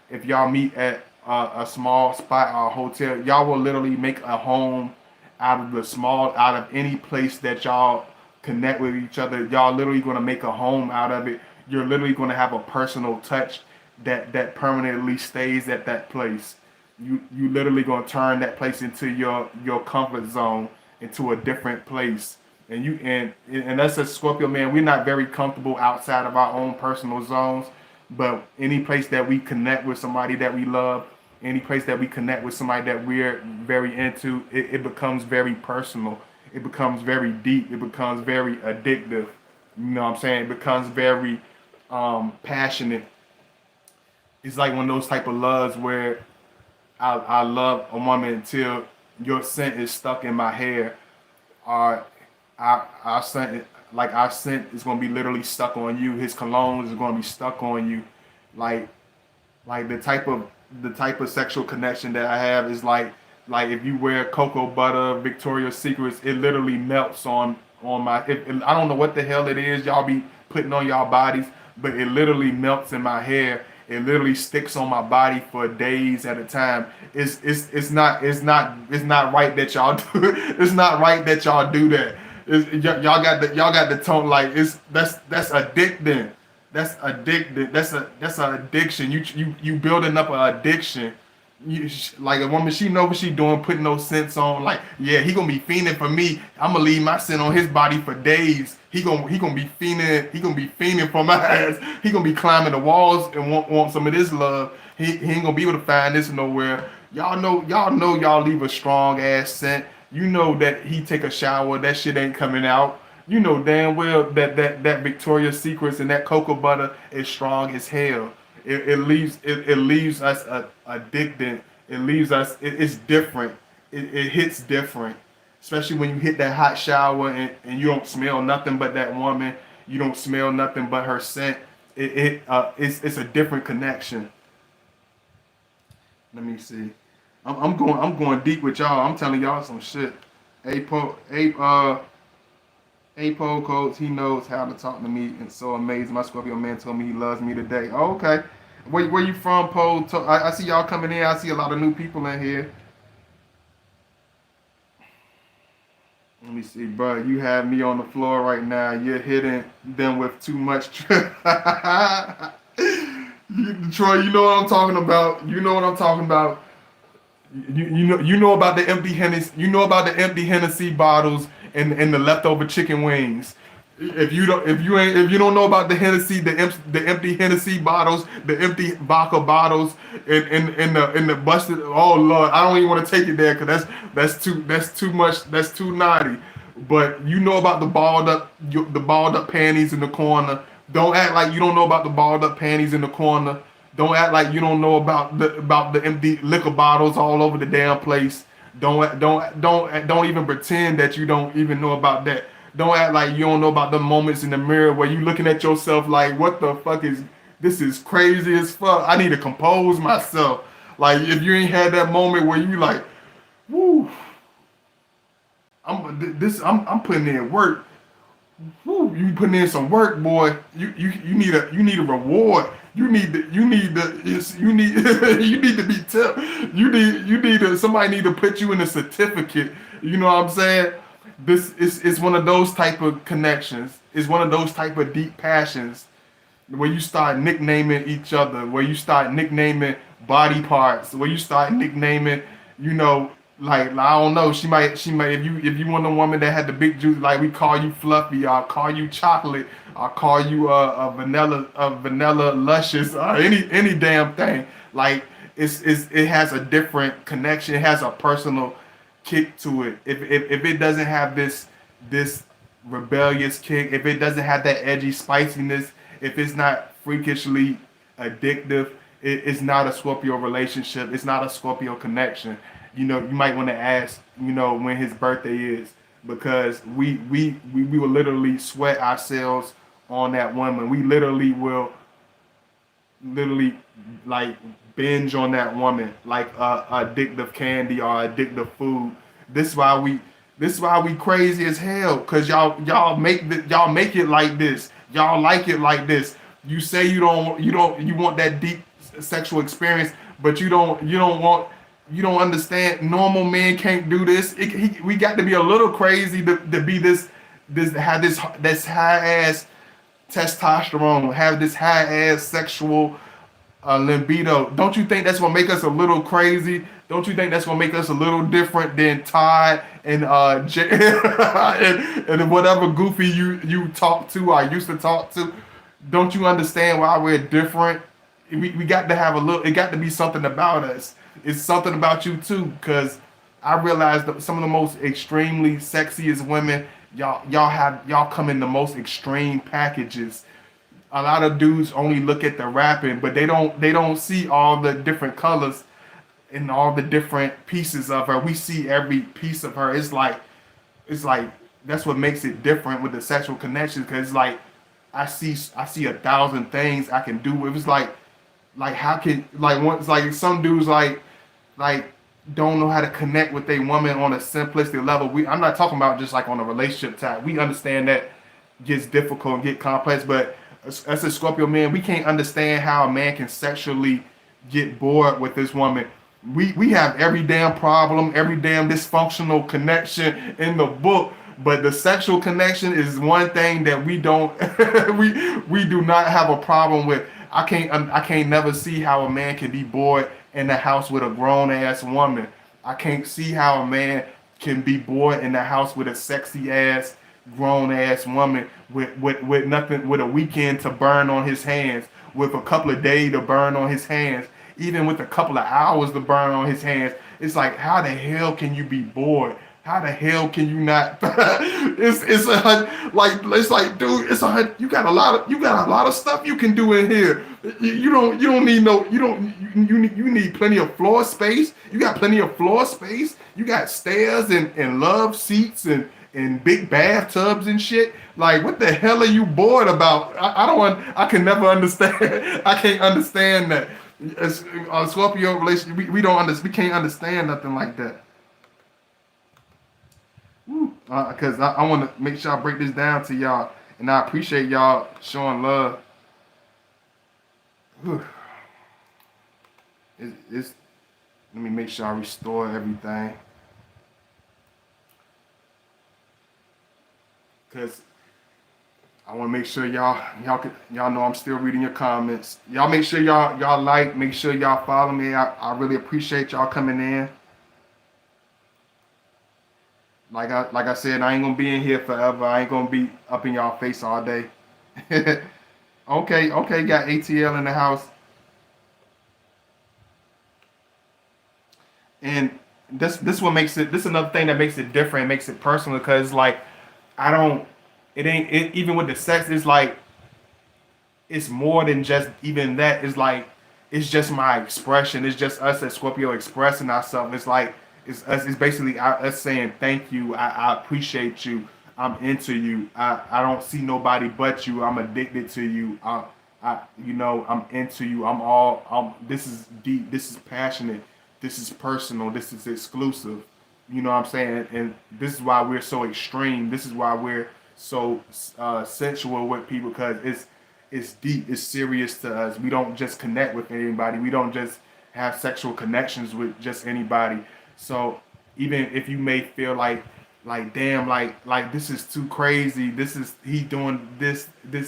if y'all meet at a small spot or a hotel. Y'all will literally make a home out of any place that y'all connect with each other. Y'all literally gonna make a home out of it. You're literally gonna have a personal touch that permanently stays at that place. You literally gonna turn that place into your comfort zone, into a different place. And us as Scorpio man, we're not very comfortable outside of our own personal zones. But any place that we connect with somebody that we love, any place that we connect with somebody that we're very into, it becomes very personal. It becomes very deep. It becomes very addictive. You know what I'm saying? It becomes very passionate. It's like one of those type of loves where I love a woman until your scent is stuck in my hair, or our scent our scent is gonna be literally stuck on you. His cologne is gonna be stuck on you, like the type of the type of sexual connection that I have is like if you wear cocoa butter, Victoria's Secrets, it literally melts on my. I don't know what the hell it is y'all be putting on y'all bodies, but it literally melts in my hair. It literally sticks on my body for days at a time. It's not right that y'all do it. It's not right that y'all do that. Y'all got the tone like that's addicting. That's addicted. That's an addiction. You building up an addiction. Like a woman, she know what she doing, putting those scents on. Like, yeah, he gonna be fiending for me. I'm gonna leave my scent on his body for days. He gonna be fiending. He gonna be fiending for my ass. He gonna be climbing the walls and want some of this love. He ain't gonna be able to find this nowhere. Y'all leave a strong ass scent. You know that he take a shower, that shit ain't coming out. You know damn well that Victoria's Secrets and that cocoa butter is strong as hell. It leaves us addicted. It leaves us. It's different. It hits different, especially when you hit that hot shower and you don't smell nothing but that woman. You don't smell nothing but her scent. It's a different connection. Let me see. I'm going deep with y'all. I'm telling y'all some shit. Apo coach, he knows how to talk to me and so amazing. My Scorpio man told me he loves me today. Oh, okay. Where you from, Poe? I see y'all coming in. I see a lot of new people in here. Let me see, bro. You have me on the floor right now. You're hitting them with too much. Troy, you know what I'm talking about. You know what I'm talking about. You know about the empty Hennessy. You know about the empty Hennessy bottles and the leftover chicken wings. If you don't know about the Hennessy, the empty Hennessy bottles, the empty vodka bottles, and the busted. Oh Lord, I don't even want to take it there because that's too much. That's too naughty. But you know about the balled up panties in the corner. Don't act like you don't know about the balled up panties in the corner. Don't act like you don't know about the empty liquor bottles all over the damn place. Don't even pretend that you don't even know about that. Don't act like you don't know about the moments in the mirror where you looking at yourself like, what the fuck is this? Is crazy as fuck. I need to compose myself. Like if you ain't had that moment where you like, woo, I'm putting in work. Woo, you putting in some work, boy. You need a reward. You need to be tipped. Somebody need to put you in a certificate. You know what I'm saying? This is one of those type of connections. It's one of those type of deep passions where you start nicknaming each other, where you start nicknaming body parts, where you start nicknaming, you know, like I don't know, she might if you want a woman that had the big juice, like we call you fluffy, I'll call you chocolate, I'll call you a vanilla luscious, any damn thing. Like it has a different connection, it has a personal kick to it. If it doesn't have this rebellious kick, if it doesn't have that edgy spiciness, if it's not freakishly addictive, it's not a Scorpio relationship. It's not a Scorpio connection. You know, you might want to ask, you know, when his birthday is, because we will literally sweat ourselves on that woman. We literally like binge on that woman like addictive candy or addictive food. This why we crazy as hell, cause y'all make it like this. Y'all like it like this. You say you want that deep sexual experience, but you don't understand. Normal men can't do this. We got to be a little crazy to be have this high ass testosterone, have this high ass sexual libido. Don't you think that's gonna make us a little crazy? Don't you think that's gonna make us a little different than Todd and and whatever goofy you talk to or used to talk to? Don't you understand why we're different? We got to have a little. It got to be something about us. It's something about you too, because I realized that some of the most extremely sexiest women, y'all come in the most extreme packages. A lot of dudes only look at the rapping, but they don't see all the different colors and all the different pieces of her. We see every piece of her. It's like that's what makes it different with the sexual connection, because it's like I see 1,000 things I can do. It was like Like how can like once like some dudes like don't know how to connect with a woman on a simplistic level. I'm not talking about just like on a relationship type. We understand that gets difficult and get complex, but as a Scorpio man, we can't understand how a man can sexually get bored with this woman. We have every damn problem, every damn dysfunctional connection in the book, but the sexual connection is one thing that we don't we do not have a problem with. I can't never see how a man can be bored in the house with a grown ass woman. I can't see how a man can be bored in the house with a sexy ass grown ass woman with nothing, with a weekend to burn on his hands, with a couple of days to burn on his hands, even with a couple of hours to burn on his hands. It's like, how the hell can you be bored? How the hell can you not? it's like, dude, you got a lot of stuff you can do in here. You don't need no you need plenty of floor space. You got plenty of floor space. You got stairs and love seats and big bathtubs and shit. Like, what the hell are you bored about? I don't want. I can never understand. I can't understand that. As a Scorpio relationship, we don't understand. We can't understand nothing like that. Because I want to make sure I break this down to y'all, and I appreciate y'all showing love. It's let me make sure I restore everything, because I want to make sure y'all know I'm still reading your comments. Y'all make sure y'all like, make sure y'all follow me. I really appreciate y'all coming in. Like I said, I ain't gonna be in here forever. I ain't gonna be up in y'all face all day. Okay, got ATL in the house. And this what makes it, this is another thing that makes it different, makes it personal, because like I don't it ain't it, even with the sex, it's like it's more than just even that. It's like it's just my expression. It's just us as Scorpio expressing ourselves. It's like it's us. It's basically us saying thank you. I appreciate you. I'm into you. I don't see nobody but you. I'm addicted to you. I'm into you. This is deep. This is passionate. This is personal. This is exclusive. You know what I'm saying? And this is why we're so extreme. This is why we're so sensual with people, because it's deep. It's serious to us. We don't just connect with anybody. We don't just have sexual connections with just anybody. So even if you may feel like damn, like this is too crazy. This is he doing this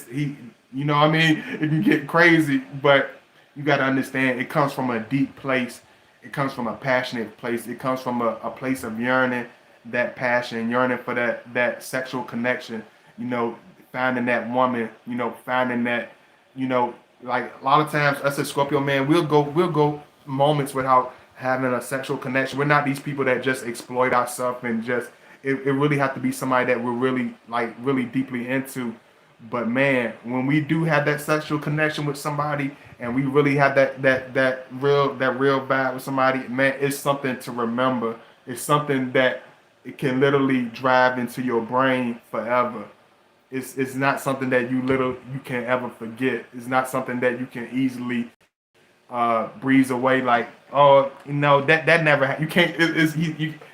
he, you know what I mean? It can get crazy, but you got to understand it comes from a deep place. It comes from a passionate place. It comes from a place of yearning, that passion, yearning for that sexual connection. You know, finding that woman. You know, finding that. You know, like a lot of times, us as Scorpio man, we'll go moments without having a sexual connection. We're not these people that just exploit ourselves and just. It really have to be somebody that we're really deeply into. But man, when we do have that sexual connection with somebody, and we really have that real vibe with somebody, man, it's something to remember. It's something that it can literally drive into your brain forever. It's not something that you can ever forget. It's not something that you can easily breeze away. Like, oh, that never you can't.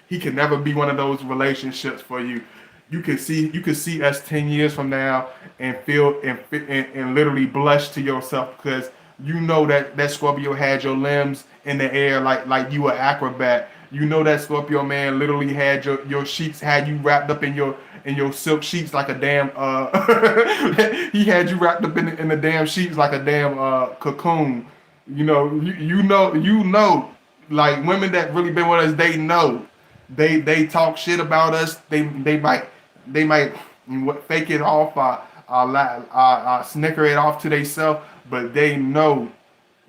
He can never be one of those relationships for you. You could see us 10 years from now and feel and literally blush to yourself, because you know that Scorpio had your limbs in the air like you were acrobat. You know that Scorpio man literally had your sheets, had you wrapped up in your silk sheets like a damn he had you wrapped up in the damn sheets like a damn cocoon. You know, like women that really been with us, they know. They talk shit about us. They might fake it off, snicker it off to themselves, but they know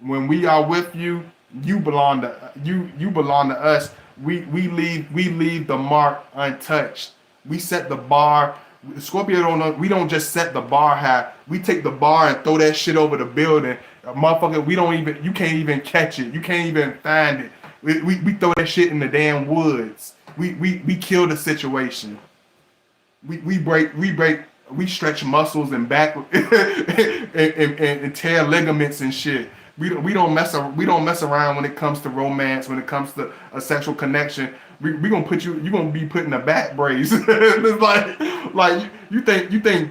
when we are with you, you belong to you belong to us. We leave the mark untouched. We set the bar. Scorpio don't know. We don't just set the bar high. We take the bar and throw that shit over the building. Motherfucker, you can't even catch it. You can't even find it. We throw that shit in the damn woods. We kill the situation. We stretch muscles and back and tear ligaments and shit. we don't mess around when it comes to romance, when it comes to a sexual connection. We gonna put you gonna be put in a back brace. It's like you think big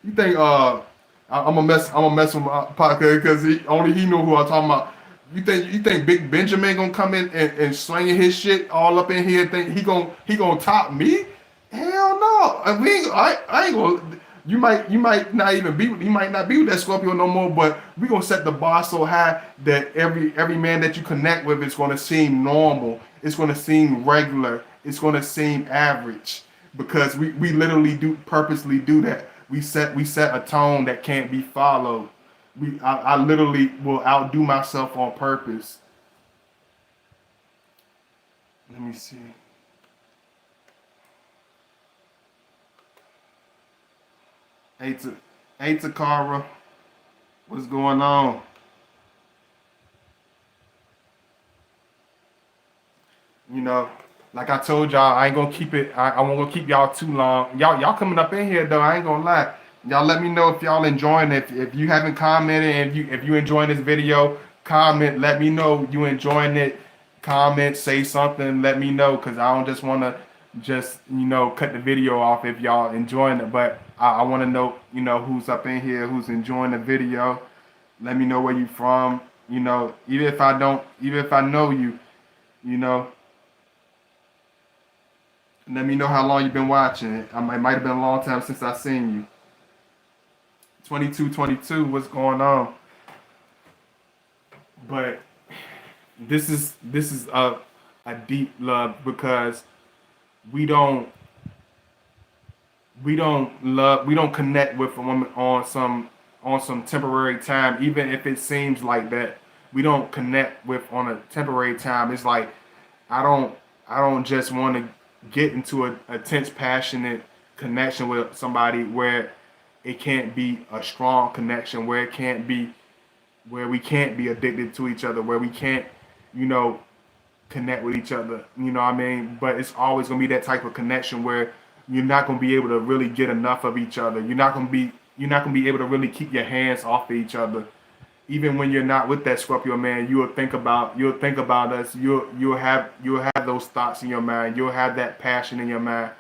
you think I'm gonna mess with my podcast because only he knew who I'm talking about. You think Big Benjamin gonna come in and slinging his shit all up in here? Think he gonna top me? Hell no! I ain't gonna. You might not even be. You might not be with that Scorpio no more. But we gonna set the bar so high that every man that you connect with is gonna seem normal. It's gonna seem regular. It's gonna seem average because we literally do purposely do that. We set a tone that can't be followed. I literally will outdo myself on purpose. Let me see. Hey Takara, what's going on? You know, like I told y'all, I ain't gonna keep it. I won't gonna keep y'all too long. Y'all coming up in here though. I ain't gonna lie. Y'all let me know if y'all enjoying it. If you haven't commented and if you enjoying this video, comment. Let me know you enjoying it. Comment, say something. Let me know because I don't just want to just cut the video off if y'all enjoying it. But I want to know who's up in here, who's enjoying the video. Let me know where you from. Even if I don't, even if I know you, you know. Let me know how long you've been watching it. It might have been a long time since I seen you. 2222, what's going on? But this is a deep love because we don't we don't connect with a woman on some temporary time, even if it seems like that. We don't connect with on a temporary time. It's like I don't just want to get into a tense, passionate connection with somebody where it can't be a strong connection, where it can't be where we can't be addicted to each other, where we can't, connect with each other. You know what I mean? But it's always gonna be that type of connection where you're not gonna be able to really get enough of each other. You're not gonna be able to really keep your hands off of each other. Even when you're not with that Scorpio man, you'll think about us. You'll have those thoughts in your mind. You'll have that passion in your mind.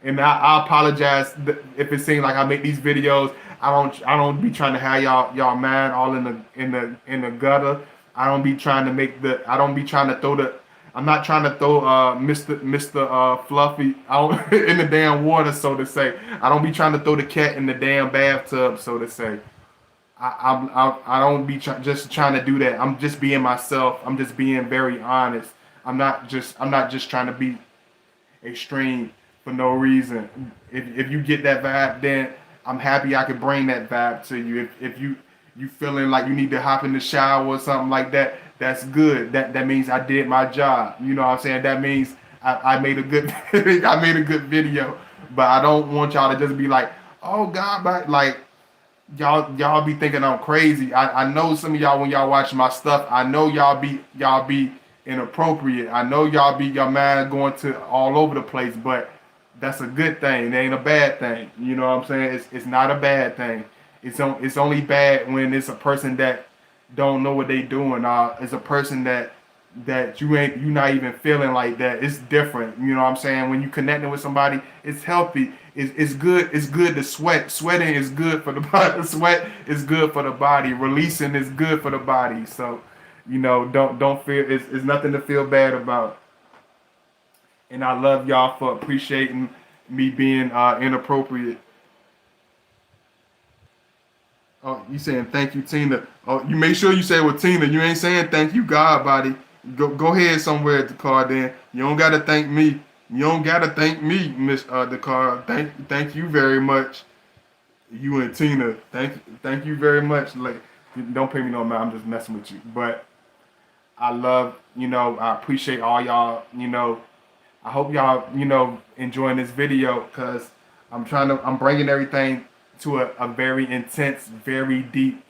And I apologize if it seems like I make these videos. I don't be trying to have y'all mind all in the gutter. I don't be trying to I don't be trying to throw the. I'm not trying to throw Mr. Fluffy out in the damn water, so to say. I don't be trying to throw the cat in the damn bathtub, so to say. I don't be just trying to do that. I'm just being myself. I'm just being very honest. I'm not just trying to be extreme for no reason. If you get that vibe, then I'm happy I could bring that vibe to you. If you feeling like you need to hop in the shower or something like that, that's good. That means I did my job. You know what I'm saying? That means I made a good I made a good video. But I don't want y'all to just be like, oh God, but like y'all be thinking I'm crazy. I know some of y'all when y'all watch my stuff, I know y'all be inappropriate. I know y'all be your mind going to all over the place, but that's a good thing. It ain't a bad thing. You know what I'm saying? It's not a bad thing. It's only bad when it's a person that don't know what they doing. It's a person that you not even feeling like that. It's different. You know what I'm saying? When you connecting with somebody, it's healthy. It's good. It's good to sweat. Sweating is good for the body. Sweat is good for the body. Releasing is good for the body. So, don't feel. It's nothing to feel bad about. And I love y'all for appreciating me being inappropriate. Oh, you saying thank you, Tina? Oh, you make sure you say it with Tina. You ain't saying thank you, God, body. Go ahead somewhere at the car. Then you don't gotta thank me. You don't gotta thank me, Miss the car. Thank you very much. You and Tina. Thank you very much. Like, don't pay me no mind. I'm just messing with you. But I love, I appreciate all y'all. I hope y'all, enjoying this video because I'm bringing everything to a very intense, very deep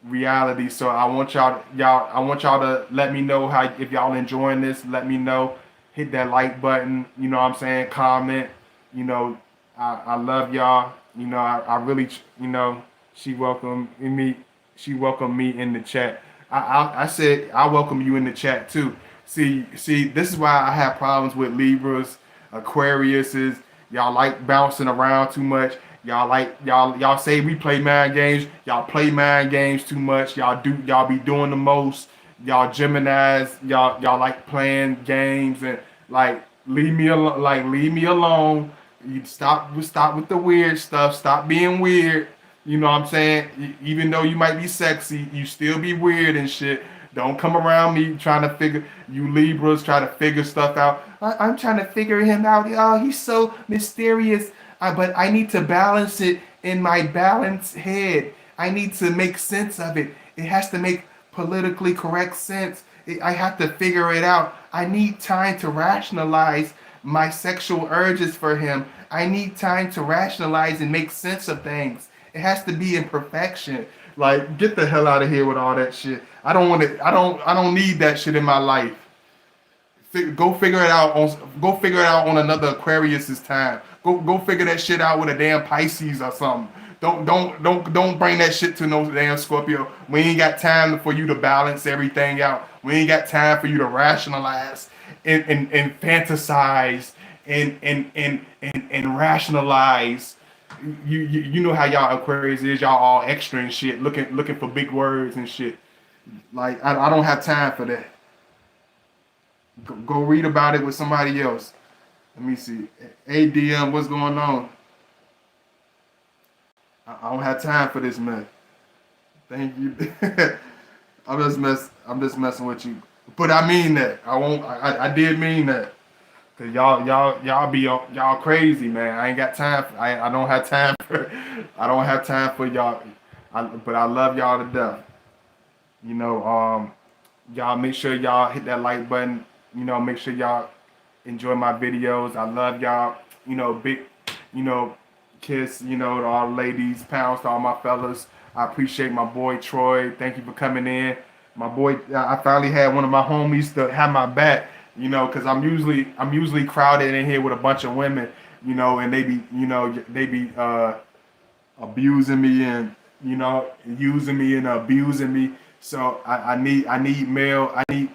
reality. So I want y'all to let me know how if y'all enjoying this. Let me know. Hit that like button. You know what I'm saying? Comment. I love y'all. I really she welcomed me. She welcomed me in the chat. I said I welcome you in the chat too. See, this is why I have problems with Libras, Aquariuses. Y'all like bouncing around too much. Y'all say we play mind games. Y'all play mind games too much. Y'all be doing the most. Y'all Geminis. Y'all like playing games and like leave me alone. You stop with the weird stuff. Stop being weird. You know what I'm saying? Even though you might be sexy, you still be weird and shit. Don't come around me trying to figure, you Libras try to figure stuff out. I'm trying to figure him out. Oh, he's so mysterious. But I need to balance it in my balanced head. I need to make sense of it. It has to make politically correct sense. I have to figure it out. I need time to rationalize my sexual urges for him. I need time to rationalize and make sense of things. It has to be in perfection. Like, get the hell out of here with all that shit. I don't want it. I don't need that shit in my life. Go figure it out on. Go figure it out on another Aquarius's time. Go figure that shit out with a damn Pisces or something. Don't bring that shit to no damn Scorpio. We ain't got time for you to balance everything out. We ain't got time for you to rationalize and fantasize and rationalize. You know how y'all Aquarius is. Y'all all extra and shit, looking for big words and shit. Like I don't have time for that. Go read about it with somebody else. Let me see. ADM, what's going on? I don't have time for this mess. Thank you. I'm just messing with you. But I mean that. I won't. I did mean that. Cause y'all be y'all crazy, man. I ain't got time. I don't have time for. I don't have time for y'all. But I love y'all to death. You know, y'all make sure y'all hit that like button. You know, make sure y'all enjoy my videos. I love y'all. You know, big, you know, kiss, you know, to all the ladies, pounds to all my fellas. I appreciate my boy Troy. Thank you for coming in. My boy, I finally had one of my homies to have my back, you know, because I'm usually crowded in here with a bunch of women, you know, and they be abusing me and using me and abusing me. So I need male. I need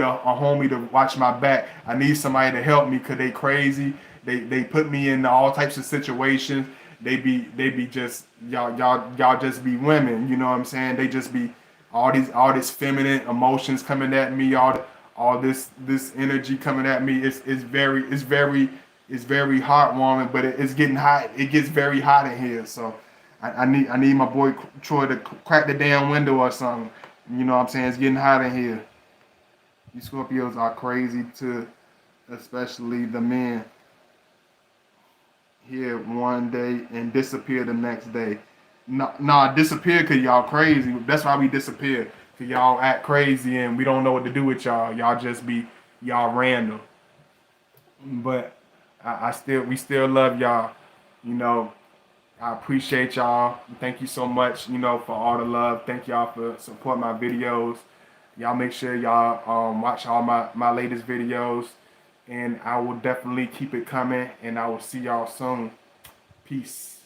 a homie to watch my back. I need somebody to help me because they crazy. They put me in all types of situations. They be just y'all just be women. You know what I'm saying? They just be all this feminine emotions coming at me. All this energy coming at me. It's very heartwarming, but it's getting hot. It gets very hot in here. So I need my boy Troy to crack the damn window or something. You know what I'm saying? It's getting hot in here. You Scorpios are crazy too, especially the men. Here one day and disappear the next day. Nah, disappear because y'all crazy. That's why we disappear. Because y'all act crazy and we don't know what to do with y'all. Y'all just be, y'all random. But we still love y'all. You know, I appreciate y'all. Thank you so much, you know, for all the love. Thank y'all for supporting my videos. Y'all make sure y'all watch all my latest videos. And I will definitely keep it coming. And I will see y'all soon. Peace.